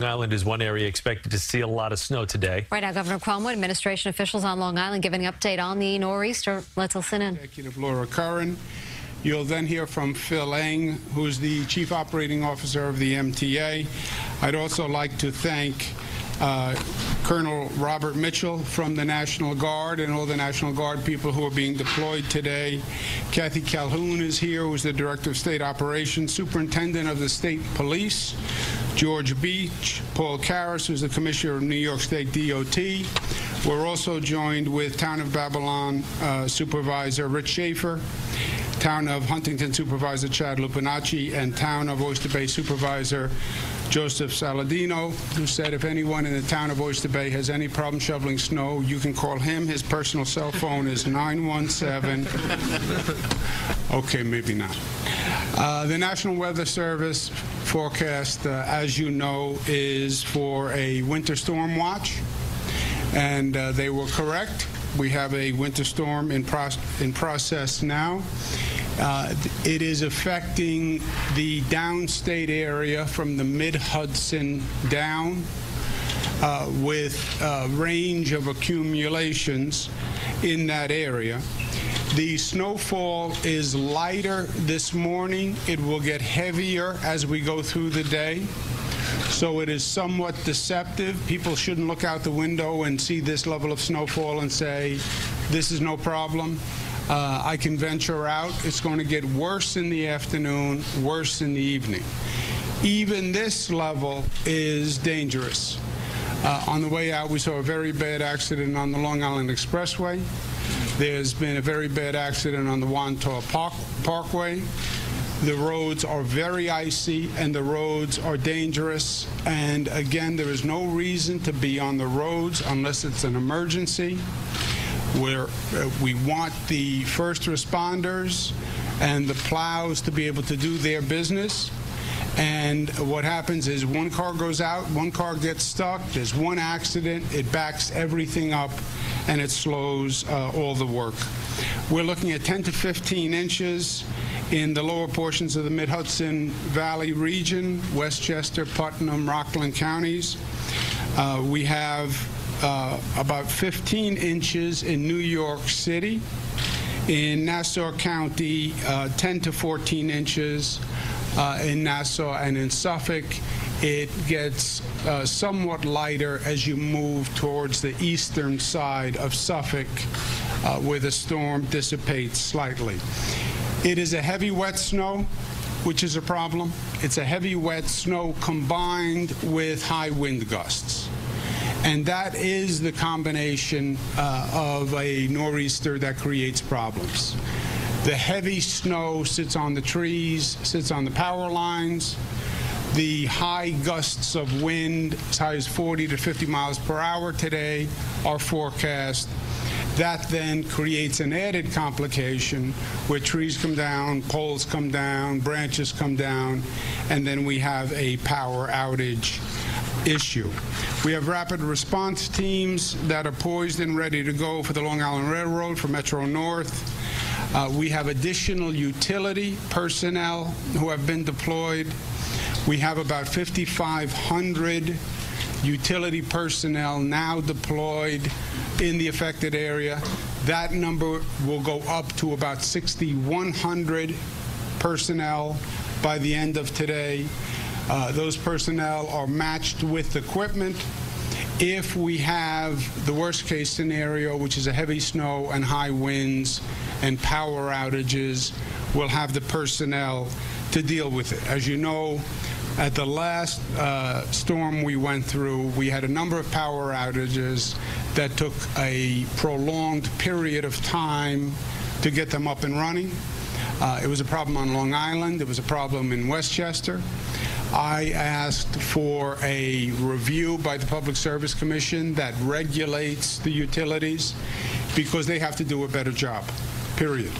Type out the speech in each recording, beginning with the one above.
Island is one area expected to see a lot of snow today. Right now, Governor Cuomo, administration officials on Long Island giving an update on the nor'easter. Let's listen in. Executive Laura Curran. You'll then hear from Phil Eng, who's the Chief Operating Officer of the MTA. I'd also like to thank Colonel Robert Mitchell from the National Guard and all the National Guard people who are being deployed today. Kathy Calhoun is here, who's the Director of State Operations, Superintendent of the State Police, George Beach, Paul Karras, who's the Commissioner of New York State DOT. We're also joined with Town of Babylon Supervisor Rich Schaefer, Town of Huntington Supervisor Chad Lupinacci, and Town of Oyster Bay Supervisor Joseph Saladino, who said if anyone in the town of Oyster Bay has any problem shoveling snow, you can call him. His personal cell phone is 917. Okay, maybe not. The National Weather Service forecast, as you know, is for a winter storm watch, and they were correct. We have a winter storm in process now. It is affecting the downstate area from the mid-Hudson down with a range of accumulations in that area. The snowfall is lighter this morning. It will get heavier as we go through the day. So it is somewhat deceptive. People shouldn't look out the window and see this level of snowfall and say, this is no problem. I can venture out. It's going to get worse in the afternoon, worse in the evening. Even this level is dangerous. On the way out, we saw a very bad accident on the Long Island Expressway. There's been a very bad accident on the Wantagh Parkway. The roads are very icy and the roads are dangerous. And again, there is no reason to be on the roads unless it's an emergency, where we want the first responders and the plows to be able to do their business. And what happens is one car goes out, one car gets stuck, there's one accident, it backs everything up, and it slows all the work. We're looking at 10 to 15 inches in the lower portions of the Mid-Hudson Valley region, Westchester, Putnam, Rockland counties. We have about 15 inches in New York City. In Nassau County, 10 to 14 inches. In Nassau and in Suffolk, it gets somewhat lighter as you move towards the eastern side of Suffolk, where the storm dissipates slightly. It is a heavy, wet snow, which is a problem. It's a heavy, wet snow combined with high wind gusts. And that is the combination of a nor'easter that creates problems. The heavy snow sits on the trees, sits on the power lines. The high gusts of wind, as high as 40 to 50 miles per hour today, are forecast. That then creates an added complication where trees come down, poles come down, branches come down, and then we have a power outage issue. We have rapid response teams that are poised and ready to go for the Long Island Railroad, for Metro North. We have additional utility personnel who have been deployed. We have about 5,500 utility personnel now deployed in the affected area. That number will go up to about 6,100 personnel by the end of today. Those personnel are matched with equipment. If we have the worst case scenario, which is a heavy snow and high winds and power outages, we'll have the personnel to deal with it. As you know, at the last storm we went through, we had a number of power outages that took a prolonged period of time to get them up and running. It was a problem on Long Island. It was a problem in Westchester. I asked for a review by the Public Service Commission that regulates the utilities because they have to do a better job, period.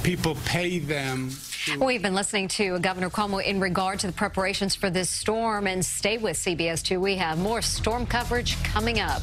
People pay them. We've been listening to Governor Cuomo in regard to the preparations for this storm, and stay with CBS 2. We have more storm coverage coming up.